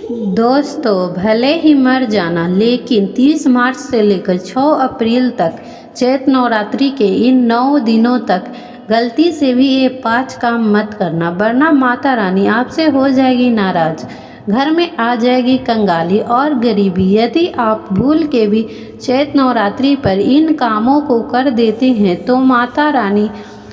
दोस्तों, भले ही मर जाना, लेकिन 30 मार्च से लेकर 6 अप्रैल तक चैत्र नवरात्रि के इन 9 दिनों तक गलती से भी ये 5 काम मत करना, वरना माता रानी आपसे हो जाएगी नाराज। घर में आ जाएगी कंगाली और गरीबी। यदि आप भूल के भी चैत्र नवरात्रि पर इन कामों को कर देते हैं तो माता रानी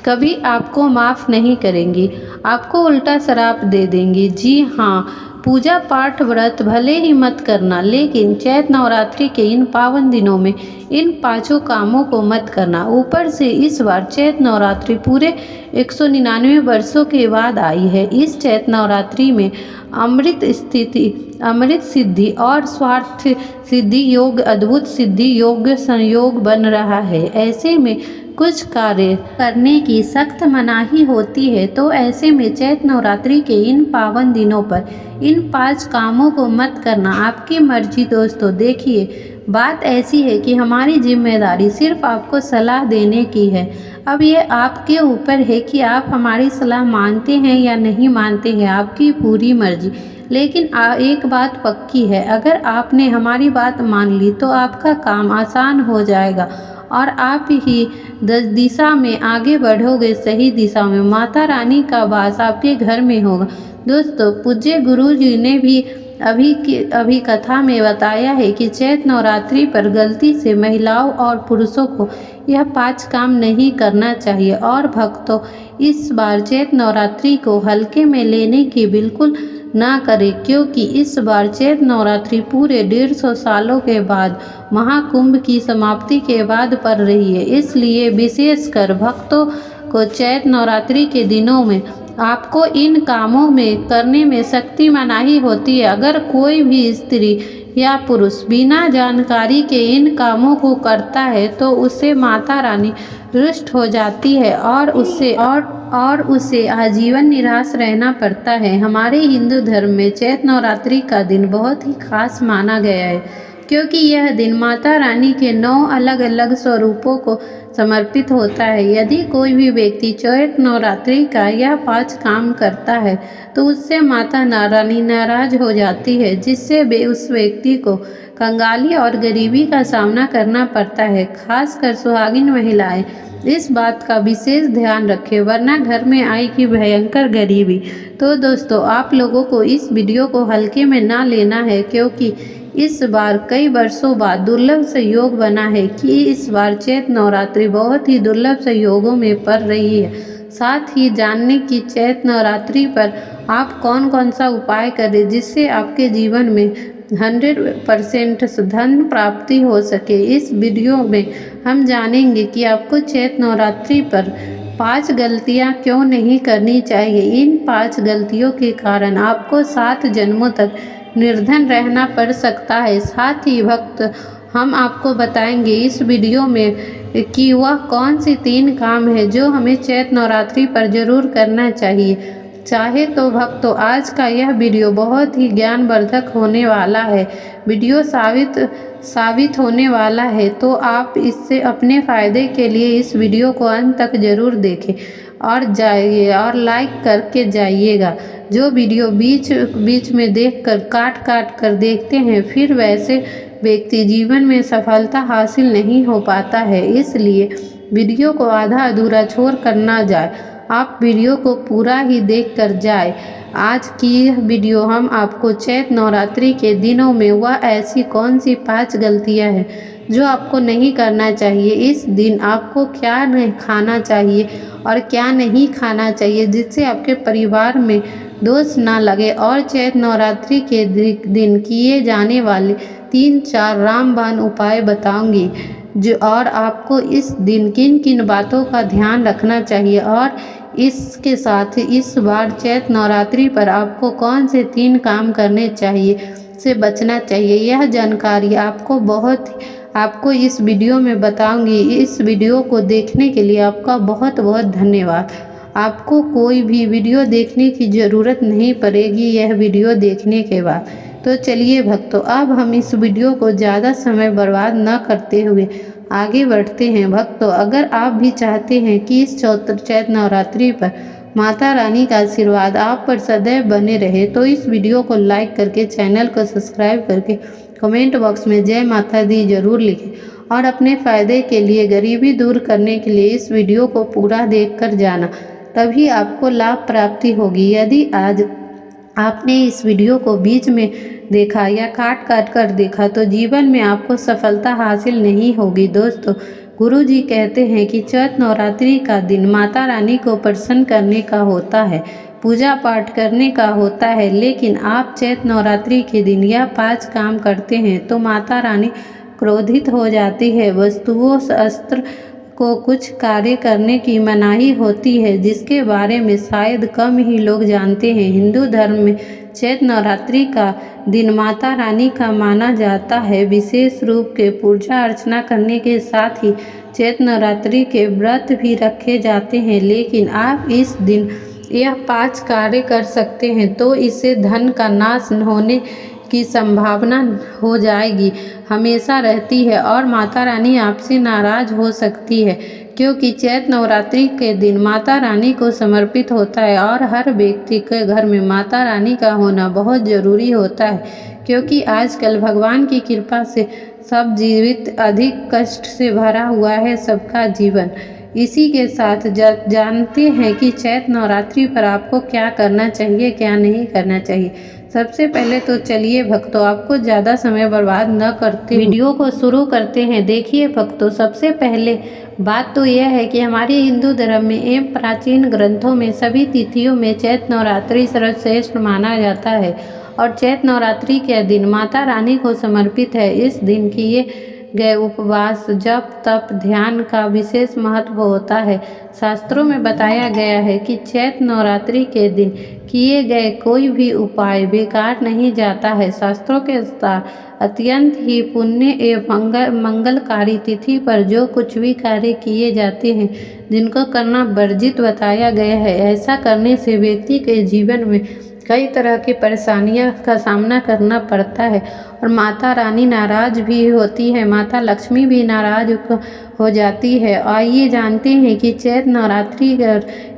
कभी आपको माफ़ नहीं करेंगी, आपको उल्टा श्राप दे देंगी। जी हाँ, पूजा पाठ व्रत भले ही मत करना, लेकिन चैत्र नवरात्रि के इन पावन दिनों में इन 5 कामों को मत करना। ऊपर से इस बार चैत्र नवरात्रि पूरे 199 वर्षों के बाद आई है। इस चैत्र नवरात्रि में अमृत सिद्धि और स्वार्थ सिद्धि योग, अद्भुत सिद्धि योग संयोग बन रहा है। ऐसे में कुछ कार्य करने की सख्त मनाही होती है, तो ऐसे में चैत्र नवरात्रि के इन पावन दिनों पर इन 5 कामों को मत करना। आपकी मर्जी दोस्तों। देखिए, बात ऐसी है कि हमारी जिम्मेदारी सिर्फ आपको सलाह देने की है। अब ये आपके ऊपर है कि आप हमारी सलाह मानते हैं या नहीं मानते हैं, आपकी पूरी मर्जी। लेकिन एक बात पक्की है, अगर आपने हमारी बात मान ली तो आपका काम आसान हो जाएगा और आप ही दिशा में आगे बढ़ोगे, सही दिशा में। माता रानी का वास आपके घर में होगा। दोस्तों, पूज्य गुरु जी ने भी अभी कथा में बताया है कि चैत्र नवरात्रि पर गलती से महिलाओं और पुरुषों को यह 5 काम नहीं करना चाहिए। और भक्तों, इस बार चैत्र नवरात्रि को हल्के में लेने की बिल्कुल ना करें, क्योंकि इस बार चैत्र नवरात्रि पूरे 150 सालों के बाद महाकुंभ की समाप्ति के बाद पड़ रही है। इसलिए विशेषकर भक्तों को चैत्र नवरात्रि के दिनों में आपको इन कामों में करने में सख्ती मनाही होती है। अगर कोई भी स्त्री या पुरुष बिना जानकारी के इन कामों को करता है तो उससे माता रानी रुष्ट हो जाती है और उसे आजीवन निराश रहना पड़ता है। हमारे हिंदू धर्म में चैत्र नवरात्रि का दिन बहुत ही खास माना गया है, क्योंकि यह दिन माता रानी के 9 अलग अलग स्वरूपों को समर्पित होता है। यदि कोई भी व्यक्ति चैत्र नवरात्रि का यह 5 काम करता है तो उससे माता रानी नाराज हो जाती है, जिससे उस व्यक्ति को कंगाली और गरीबी का सामना करना पड़ता है। खासकर सुहागिन महिलाएं इस बात का विशेष ध्यान रखें, वरना घर में आएगी भयंकर गरीबी। तो दोस्तों, आप लोगों को इस वीडियो को हल्के में ना लेना है, क्योंकि इस बार कई वर्षों बाद दुर्लभ संयोग बना है कि इस बार चैत्र नवरात्रि बहुत ही दुर्लभ संयोगों में पड़ रही है। साथ ही जानने की चैत्र नवरात्रि पर आप कौन कौन सा उपाय करें जिससे आपके जीवन में 100% धन प्राप्ति हो सके। इस वीडियो में हम जानेंगे कि आपको चैत्र नवरात्रि पर 5 गलतियां क्यों नहीं करनी चाहिए। इन 5 गलतियों के कारण आपको 7 जन्मों तक निर्धन रहना पड़ सकता है। साथ ही भक्त, हम आपको बताएंगे इस वीडियो में कि वह कौन सी 3 काम है जो हमें चैत्र नवरात्रि पर जरूर करना चाहिए। चाहे तो भक्तों, आज का यह वीडियो बहुत ही ज्ञानवर्धक होने वाला है। वीडियो साबित होने वाला है, तो आप इससे अपने फ़ायदे के लिए इस वीडियो को अंत तक जरूर देखें और लाइक करके जाइएगा। जो वीडियो बीच में देखकर काट कर देखते हैं, फिर वैसे व्यक्ति जीवन में सफलता हासिल नहीं हो पाता है। इसलिए वीडियो को आधा अधूरा छोड़ कर ना जाए, आप वीडियो को पूरा ही देख कर जाए। आज की यह वीडियो हम आपको चैत्र नवरात्रि के दिनों में वह ऐसी कौन सी 5 गलतियां हैं जो आपको नहीं करना चाहिए। इस दिन आपको क्या नहीं खाना चाहिए और क्या नहीं खाना चाहिए, जिससे आपके परिवार में दोष ना लगे। और चैत्र नवरात्रि के दिन किए जाने वाले 3-4 रामबाण उपाय बताऊंगी, और आपको इस दिन किन किन बातों का ध्यान रखना चाहिए, और इसके साथ इस बार चैत्र नवरात्रि पर आपको कौन से 3 काम करने चाहिए से बचना चाहिए। यह जानकारी आपको इस वीडियो में बताऊंगी। इस वीडियो को देखने के लिए आपका बहुत बहुत धन्यवाद। आपको कोई भी वीडियो देखने की ज़रूरत नहीं पड़ेगी यह वीडियो देखने के बाद। तो चलिए भक्तों, अब हम इस वीडियो को ज़्यादा समय बर्बाद न करते हुए आगे बढ़ते हैं। भक्तों, अगर आप भी चाहते हैं कि इस चैत्र नवरात्रि पर माता रानी का आशीर्वाद आप पर सदैव बने रहे। तो इस वीडियो को लाइक करके, चैनल को सब्सक्राइब करके, कमेंट बॉक्स में जय माता दी जरूर लिखें और अपने फ़ायदे के लिए, गरीबी दूर करने के लिए इस वीडियो को पूरा देख कर जाना, तभी आपको लाभ प्राप्ति होगी। यदि आज आपने इस वीडियो को बीच में देखा या काट काट कर देखा तो जीवन में आपको सफलता हासिल नहीं होगी। दोस्तों, गुरु जी कहते हैं कि चैत्र नवरात्रि का दिन माता रानी को प्रसन्न करने का होता है, पूजा पाठ करने का होता है। लेकिन आप चैत्र नवरात्रि के दिन यह 5 काम करते हैं तो माता रानी क्रोधित हो जाती है। वस्तुओं, शस्त्र को कुछ कार्य करने की मनाही होती है, जिसके बारे में शायद कम ही लोग जानते हैं। हिंदू धर्म में चैत्र नवरात्रि का दिन माता रानी का माना जाता है। विशेष रूप के पूजा अर्चना करने के साथ ही चैत्र नवरात्रि के व्रत भी रखे जाते हैं। लेकिन आप इस दिन यह 5 कार्य कर सकते हैं तो इससे धन का नाश होने की संभावना हो जाएगी, हमेशा रहती है और माता रानी आपसे नाराज हो सकती है, क्योंकि चैत्र नवरात्रि के दिन माता रानी को समर्पित होता है और हर व्यक्ति के घर में माता रानी का होना बहुत ज़रूरी होता है, क्योंकि आजकल भगवान की कृपा से सब जीवित अधिक कष्ट से भरा हुआ है सबका जीवन। इसी के साथ जानते हैं कि चैत्र नवरात्रि पर आपको क्या करना चाहिए, क्या नहीं करना चाहिए। सबसे पहले तो चलिए भक्तों, आपको ज़्यादा समय बर्बाद न करते वीडियो को शुरू करते हैं। देखिए भक्तों, सबसे पहले बात तो यह है कि हमारे हिंदू धर्म में एवं प्राचीन ग्रंथों में सभी तिथियों में चैत्र नवरात्रि सर्वश्रेष्ठ माना जाता है और चैत्र नवरात्रि के दिन माता रानी को समर्पित है। इस दिन किए गए उपवास, जप, तप, ध्यान का विशेष महत्व होता है। शास्त्रों में बताया गया है कि चैत्र नवरात्रि के दिन किए गए कोई भी उपाय बेकार नहीं जाता है। शास्त्रों के अनुसार अत्यंत ही पुण्य एवं मंगलकारी तिथि पर जो कुछ भी कार्य किए जाते हैं, जिनको करना वर्जित बताया गया है, ऐसा करने से व्यक्ति के जीवन में कई तरह की परेशानियों का सामना करना पड़ता है और माता रानी नाराज भी होती है, माता लक्ष्मी भी नाराज हो जाती है। आइए जानते हैं कि चैत्र नवरात्रि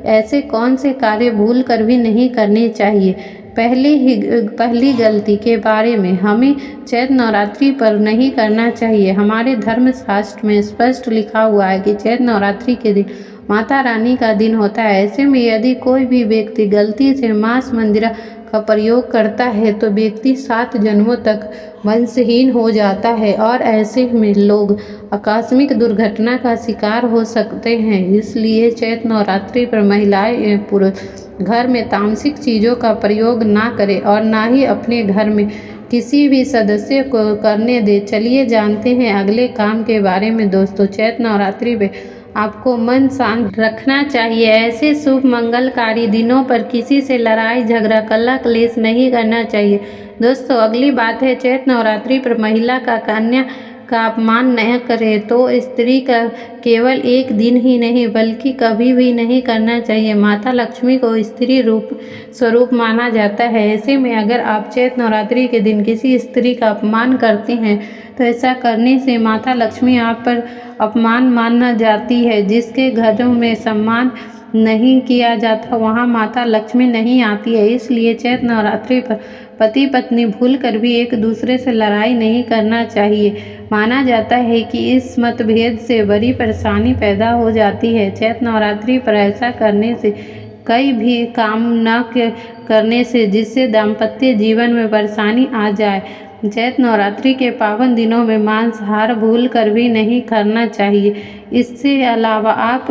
ऐसे कौन से कार्य भूल कर भी नहीं करने चाहिए। पहली गलती के बारे में हमें चैत्र नवरात्रि पर नहीं करना चाहिए। हमारे धर्मशास्त्र में स्पष्ट लिखा हुआ है कि चैत्र नवरात्रि के दिन माता रानी का दिन होता है। ऐसे में यदि कोई भी व्यक्ति गलती से मांस मंदिरा का प्रयोग करता है तो व्यक्ति 7 जन्मों तक वंशहीन हो जाता है और ऐसे में लोग आकस्मिक दुर्घटना का शिकार हो सकते हैं। इसलिए चैत्र नवरात्रि पर महिलाएं एवं पुरुष घर में तामसिक चीज़ों का प्रयोग ना करें और ना ही अपने घर में किसी भी सदस्य को करने दे। चलिए जानते हैं अगले काम के बारे में। दोस्तों, चैत्र नवरात्रि में आपको मन शांत रखना चाहिए। ऐसे शुभ मंगलकारी दिनों पर किसी से लड़ाई झगड़ा, कलह क्लेश नहीं करना चाहिए। दोस्तों, अगली बात है चैत्र नवरात्रि पर महिला का कन्या का अपमान न करे तो स्त्री का केवल एक दिन ही नहीं बल्कि कभी भी नहीं करना चाहिए। माता लक्ष्मी को स्त्री रूप स्वरूप माना जाता है। ऐसे में अगर आप चैत्र नवरात्रि के दिन किसी स्त्री का अपमान करते हैं तो ऐसा करने से माता लक्ष्मी आप पर अपमान माना जाती है। जिसके घरों में सम्मान नहीं किया जाता वहाँ माता लक्ष्मी नहीं आती है। इसलिए चैत्र नवरात्रि पर पति पत्नी भूल कर भी एक दूसरे से लड़ाई नहीं करना चाहिए। माना जाता है कि इस मतभेद से बड़ी परेशानी पैदा हो जाती है। चैत्र नवरात्रि पर ऐसा करने से कई भी काम न करने से जिससे दाम्पत्य जीवन में परेशानी आ जाए। चैत्र नवरात्रि के पावन दिनों में मांसाहार भूल कर भी नहीं करना चाहिए। इससे अलावा आप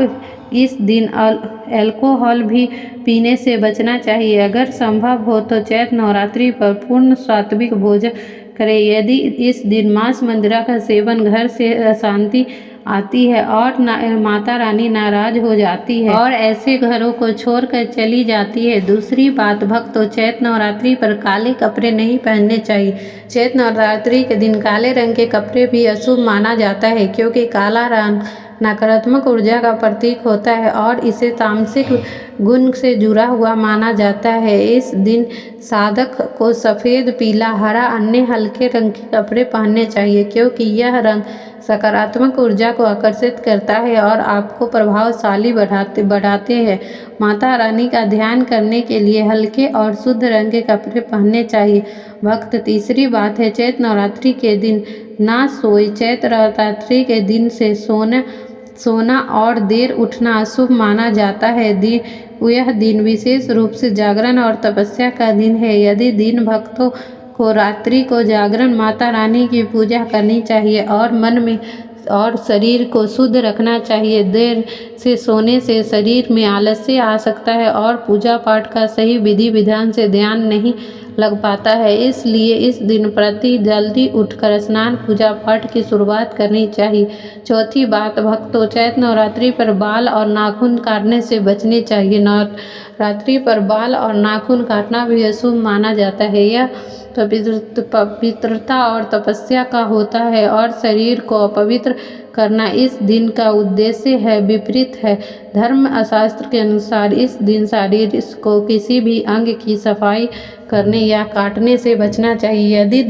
इस दिन अल्कोहल भी पीने से बचना चाहिए। अगर संभव हो तो चैत्र नवरात्रि पर पूर्ण सात्विक भोजन करें। यदि इस दिन मांस मंदिरा का सेवन घर से अशांति आती है और माता रानी नाराज हो जाती है और ऐसे घरों को छोड़कर चली जाती है। दूसरी बात भक्तों, चैत्र नवरात्रि पर काले कपड़े नहीं पहनने चाहिए। चैत्र नवरात्रि के दिन काले रंग के कपड़े भी अशुभ माना जाता है, क्योंकि काला रंग नकारात्मक ऊर्जा का प्रतीक होता है और इसे तामसिक गुण से जुड़ा हुआ माना जाता है। इस दिन साधक को सफ़ेद, पीला, हरा अन्य हल्के रंग के कपड़े पहनने चाहिए, क्योंकि यह रंग सकारात्मक ऊर्जा को आकर्षित करता है और आपको प्रभावशाली बढ़ाते हैं। माता रानी का ध्यान करने के लिए हल्के और शुद्ध रंग के कपड़े पहनने चाहिए। भक्त तीसरी बात है, चैत्र नवरात्रि के दिन ना सोए। चैत्र नवरात्रि के दिन से सोना और देर उठना अशुभ माना जाता है। यह दिन विशेष रूप से जागरण और तपस्या का दिन है। यदि दिन भक्तों को रात्रि को जागरण माता रानी की पूजा करनी चाहिए और मन में और शरीर को शुद्ध रखना चाहिए। देर से सोने से शरीर में आलस्य आ सकता है और पूजा पाठ का सही विधि विधान से ध्यान नहीं लग पाता है। इसलिए इस दिन प्रति जल्दी उठकर स्नान पूजा पाठ की शुरुआत करनी चाहिए। चौथी बात, भक्तों चैत्र नवरात्रि पर बाल और नाखून काटने से बचने चाहिए। नवरात्रि पर बाल और नाखून काटना भी अशुभ माना जाता है। यह पवित्रता और तपस्या का होता है और शरीर को अपवित्र करना इस दिन का उद्देश्य है विपरीत है। धर्मशास्त्र के अनुसार इस दिन शरीर को किसी भी अंग की सफाई करने या काटने से बचना चाहिए। यदि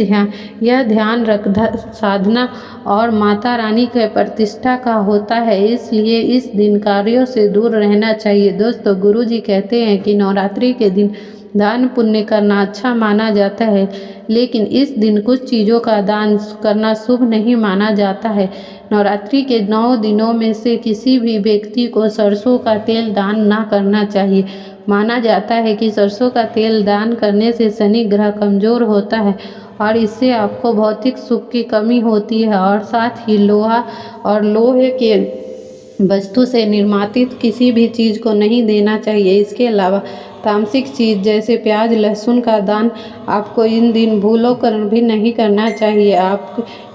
यह ध्यान रख साधना और माता रानी के प्रतिष्ठा का होता है, इसलिए इस दिन कार्यों से दूर रहना चाहिए। दोस्तों, गुरुजी कहते हैं कि नवरात्रि के दिन दान पुण्य करना अच्छा माना जाता है, लेकिन इस दिन कुछ चीज़ों का दान करना शुभ नहीं माना जाता है। नवरात्रि के 9 दिनों में से किसी भी व्यक्ति को सरसों का तेल दान ना करना चाहिए। माना जाता है कि सरसों का तेल दान करने से शनि ग्रह कमज़ोर होता है और इससे आपको भौतिक सुख की कमी होती है और साथ ही लोहा और लोहे के वस्तु से निर्मित किसी भी चीज़ को नहीं देना चाहिए। इसके अलावा तामसिक चीज़ जैसे प्याज लहसुन का दान आपको इन दिन भूलों कर भी नहीं करना चाहिए।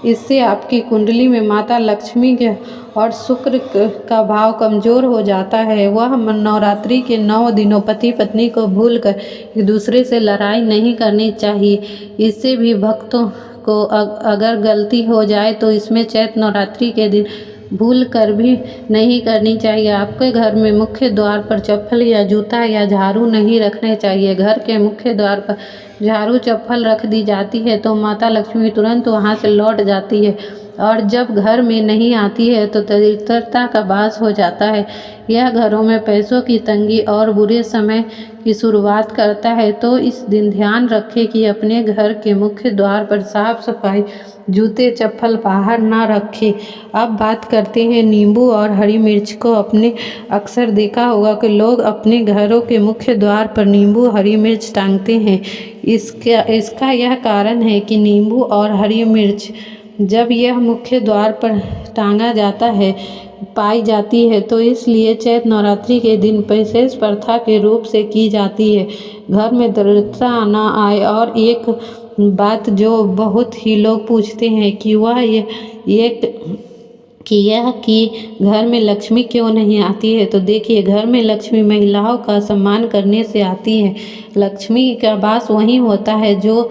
इससे आपकी कुंडली में माता लक्ष्मी के और शुक्र का भाव कमज़ोर हो जाता है। वह नवरात्रि के 9 दिनों पति पत्नी को भूलकर एक दूसरे से लड़ाई नहीं करनी चाहिए। इससे भी भक्तों को अगर गलती हो जाए तो इसमें चैत्र नवरात्रि के दिन भूल कर भी नहीं करनी चाहिए। आपके घर में मुख्य द्वार पर चप्पल या जूता या झाड़ू नहीं रखने चाहिए। घर के मुख्य द्वार पर झाड़ू चप्पल रख दी जाती है तो माता लक्ष्मी तुरंत वहां से लौट जाती है और जब घर में नहीं आती है तो दरिद्रता का वास हो जाता है। यह घरों में पैसों की तंगी और बुरे समय की शुरुआत करता है। तो इस दिन ध्यान रखें कि अपने घर के मुख्य द्वार पर साफ सफाई, जूते चप्पल बाहर ना रखें। अब बात करते हैं नींबू और हरी मिर्च को। अपने अक्सर देखा होगा कि लोग अपने घरों के मुख्य द्वार पर नींबू हरी मिर्च टांगते हैं। इसका यह कारण है कि नींबू और हरी मिर्च जब यह मुख्य द्वार पर टांगा जाता है पाई जाती है तो इसलिए चैत्र नवरात्रि के दिन विशेष प्रथा के रूप से की जाती है। घर में दरिद्रता ना आए। और एक बात जो बहुत ही लोग पूछते हैं कि कि घर में लक्ष्मी क्यों नहीं आती है, तो देखिए घर में लक्ष्मी महिलाओं का सम्मान करने से आती है। लक्ष्मी का वास वहीं होता है जो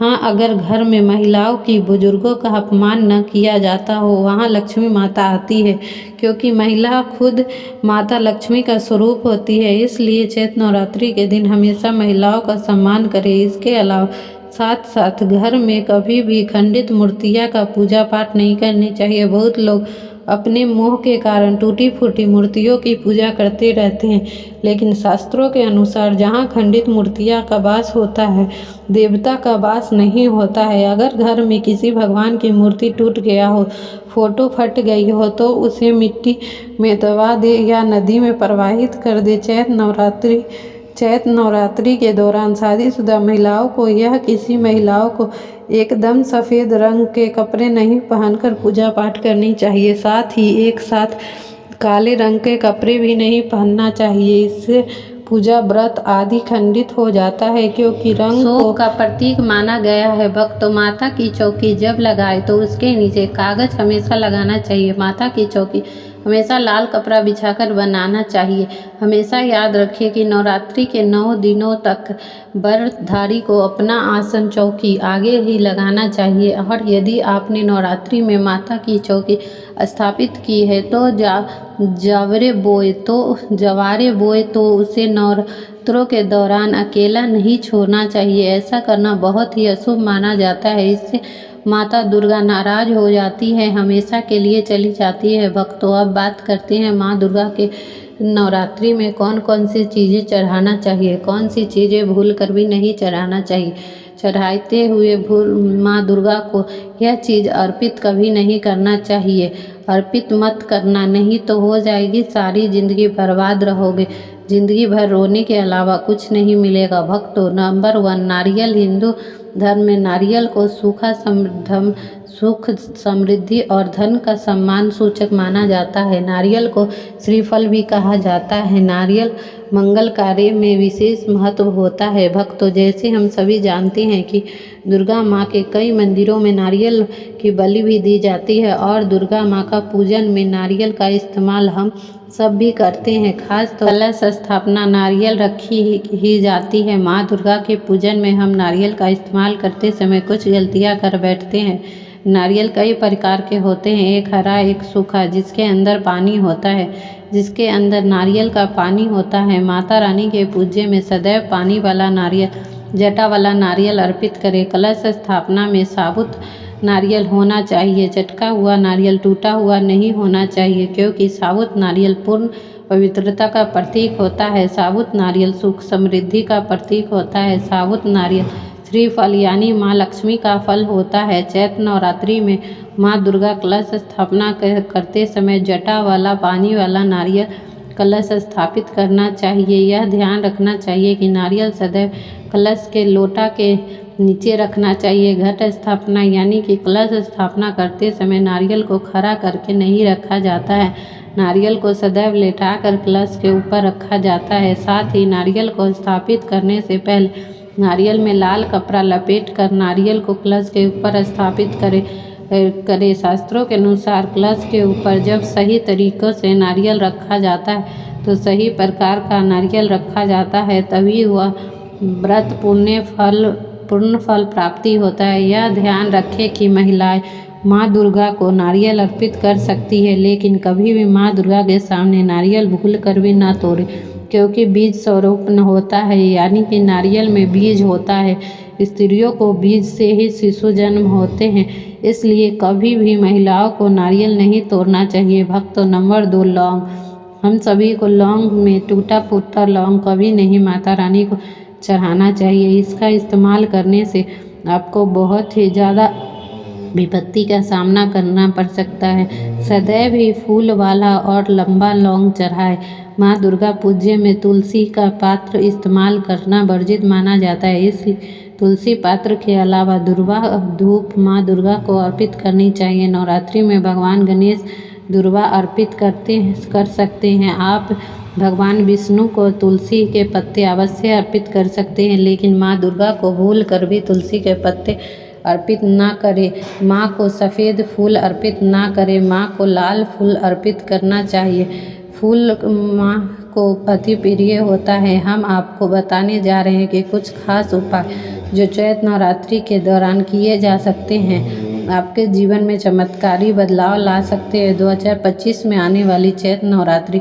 अगर घर में महिलाओं की बुजुर्गों का अपमान न किया जाता हो वहाँ लक्ष्मी माता आती है, क्योंकि महिला खुद माता लक्ष्मी का स्वरूप होती है। इसलिए चैत्र नवरात्रि के दिन हमेशा महिलाओं का सम्मान करें। इसके अलावा साथ साथ घर में कभी भी खंडित मूर्तियाँ का पूजा पाठ नहीं करनी चाहिए। बहुत लोग अपने मोह के कारण टूटी फूटी मूर्तियों की पूजा करते रहते हैं, लेकिन शास्त्रों के अनुसार जहाँ खंडित मूर्तियाँ का वास होता है देवता का वास नहीं होता है। अगर घर में किसी भगवान की मूर्ति टूट गया हो, फोटो फट गई हो तो उसे मिट्टी में दबा दे या नदी में प्रवाहित कर दे। चैत्र नवरात्रि के दौरान शादीशुदा महिलाओं को किसी महिलाओं को एकदम सफ़ेद रंग के कपड़े नहीं पहनकर पूजा पाठ करनी चाहिए। साथ ही एक साथ काले रंग के कपड़े भी नहीं पहनना चाहिए। इससे पूजा व्रत आदि खंडित हो जाता है, क्योंकि रंग शोक का प्रतीक माना गया है। भक्तों, माता की चौकी जब लगाए तो उसके नीचे कागज हमेशा लगाना चाहिए। माता की चौकी हमेशा लाल कपड़ा बिछाकर बनाना चाहिए। हमेशा याद रखिए कि नवरात्रि के 9 दिनों तक व्रतधारी को अपना आसन चौकी आगे ही लगाना चाहिए। और यदि आपने नवरात्रि में माता की चौकी स्थापित की है तो जवारे बोए तो उसे शास्त्रों के दौरान अकेला नहीं छोड़ना चाहिए। ऐसा करना बहुत ही अशुभ माना जाता है। इससे माता दुर्गा नाराज हो जाती है, हमेशा के लिए चली जाती है। भक्तों, अब बात करते हैं माँ दुर्गा के नवरात्रि में कौन कौन सी चीज़ें चढ़ाना चाहिए, कौन सी चीज़ें भूल कर भी नहीं चढ़ाना चाहिए। चढ़ाते हुए भूल माँ दुर्गा को यह चीज़ अर्पित कभी नहीं करना चाहिए। अर्पित मत करना, नहीं तो हो जाएगी सारी ज़िंदगी बर्बाद रहोगे। ज़िंदगी भर रोने के अलावा कुछ नहीं मिलेगा। भक्तों, नंबर 1, नारियल। हिंदू धर्म में नारियल को सुख, समृद्धि और धन का सम्मान सूचक माना जाता है। नारियल को श्रीफल भी कहा जाता है। नारियल मंगल कार्य में विशेष महत्व होता है। भक्तों, जैसे हम सभी जानते हैं कि दुर्गा माँ के कई मंदिरों में नारियल की बलि भी दी जाती है और दुर्गा माँ का पूजन में नारियल का इस्तेमाल हम सब भी करते हैं। खास तो कलश स्थापना नारियल रखी ही जाती है। माँ दुर्गा के पूजन में हम नारियल का इस्तेमाल करते समय कुछ गलतियाँ कर बैठते हैं। नारियल कई प्रकार के होते हैं, एक हरा एक सूखा, जिसके अंदर पानी होता है, जिसके अंदर नारियल का पानी होता है। माता रानी के पूजे में सदैव पानी वाला नारियल, जटा वाला नारियल अर्पित करें। कलश स्थापना में साबुत नारियल होना चाहिए, चटका हुआ नारियल, टूटा हुआ नहीं होना चाहिए, क्योंकि साबुत नारियल पूर्ण पवित्रता का प्रतीक होता है। साबुत नारियल सुख समृद्धि का प्रतीक होता है। साबुत नारियल श्रीफल यानी माँ लक्ष्मी का फल होता है। चैत्र नवरात्रि में माँ दुर्गा कलश स्थापना करते समय जटा वाला पानी वाला नारियल कलश स्थापित करना चाहिए। यह ध्यान रखना चाहिए कि नारियल सदैव कलश के लोटा के नीचे रखना चाहिए। घट स्थापना यानी कि कलश स्थापना करते समय नारियल को खड़ा करके नहीं रखा जाता है, नारियल को सदैव लेटाकर कलश के ऊपर रखा जाता है। साथ ही नारियल को स्थापित करने से पहले नारियल में लाल कपड़ा लपेट कर नारियल को कलश के ऊपर स्थापित करे। शास्त्रों के अनुसार कलश के ऊपर जब सही तरीक़ों से नारियल रखा जाता है तो सही प्रकार का नारियल रखा जाता है, तभी वह व्रत पूर्ण फल प्राप्ति होता है। यह ध्यान रखें कि महिलाएं माँ दुर्गा को नारियल अर्पित कर सकती है, लेकिन कभी भी माँ दुर्गा के सामने नारियल भूल कर भी ना तोड़े, क्योंकि बीज स्वरूप होता है, यानी कि नारियल में बीज होता है। स्त्रियों को बीज से ही शिशु जन्म होते हैं, इसलिए कभी भी महिलाओं को नारियल नहीं तोड़ना चाहिए। भक्तों, नंबर 2, लौंग। हम सभी को लौंग में टूटा फूटा लौंग कभी नहीं माता रानी को चढ़ाना चाहिए। इसका इस्तेमाल करने से आपको बहुत ही ज़्यादा विपत्ति का सामना करना पड़ सकता है। सदैव ही फूल वाला और लंबा लौंग चढ़ाए। माँ दुर्गा पूज्य में तुलसी का पात्र इस्तेमाल करना वर्जित माना जाता है, इसलिए तुलसी पात्र के अलावा धूप माँ दुर्गा को अर्पित करनी चाहिए। नवरात्रि में भगवान गणेश दुर्वा अर्पित कर सकते हैं। आप भगवान विष्णु को तुलसी के पत्ते अवश्य अर्पित कर सकते हैं, लेकिन माँ दुर्गा को भूल कर भी तुलसी के पत्ते अर्पित ना करें। माँ को सफ़ेद फूल अर्पित ना करें, माँ को लाल फूल अर्पित करना चाहिए। फूल माँ को अति प्रिय होता है। हम आपको बताने जा रहे हैं कि कुछ खास उपाय जो चैत्र नवरात्रि के दौरान किए जा सकते हैं, आपके जीवन में चमत्कारी बदलाव ला सकते हैं। 2025 में आने वाली चैत्र नवरात्रि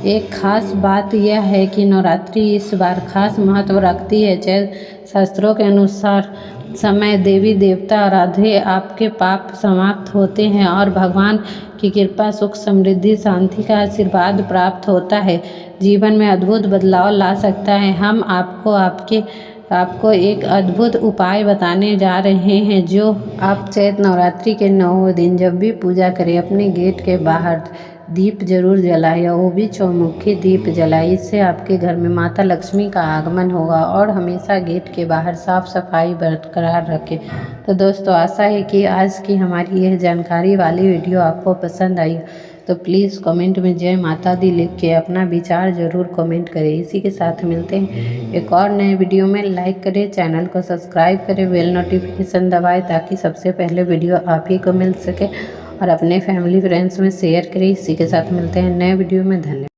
एक खास बात यह है कि नवरात्रि इस बार खास महत्व रखती है। चैत्र शास्त्रों के अनुसार समय देवी देवता आराध्य आपके पाप समाप्त होते हैं और भगवान की कृपा सुख समृद्धि शांति का आशीर्वाद प्राप्त होता है, जीवन में अद्भुत बदलाव ला सकता है। हम आपको एक अद्भुत उपाय बताने जा रहे हैं, जो आप चैत्र नवरात्रि के 9 दिन जब भी पूजा करें अपने गेट के बाहर दीप जरूर जलाएं, वो भी चौमुखी दीप जलाएं। इससे आपके घर में माता लक्ष्मी का आगमन होगा और हमेशा गेट के बाहर साफ सफाई बरकरार रखें। तो दोस्तों, आशा है कि आज की हमारी यह जानकारी वाली वीडियो आपको पसंद आई, तो प्लीज़ कमेंट में जय माता दी लिख के अपना विचार ज़रूर कमेंट करें। इसी के साथ मिलते हैं एक और नए वीडियो में। लाइक करें, चैनल को सब्सक्राइब करें, बेल नोटिफिकेशन दबाएं ताकि सबसे पहले वीडियो आप ही को मिल सके, और अपने फैमिली फ्रेंड्स में शेयर करें। इसी के साथ मिलते हैं नए वीडियो में। धन्यवाद।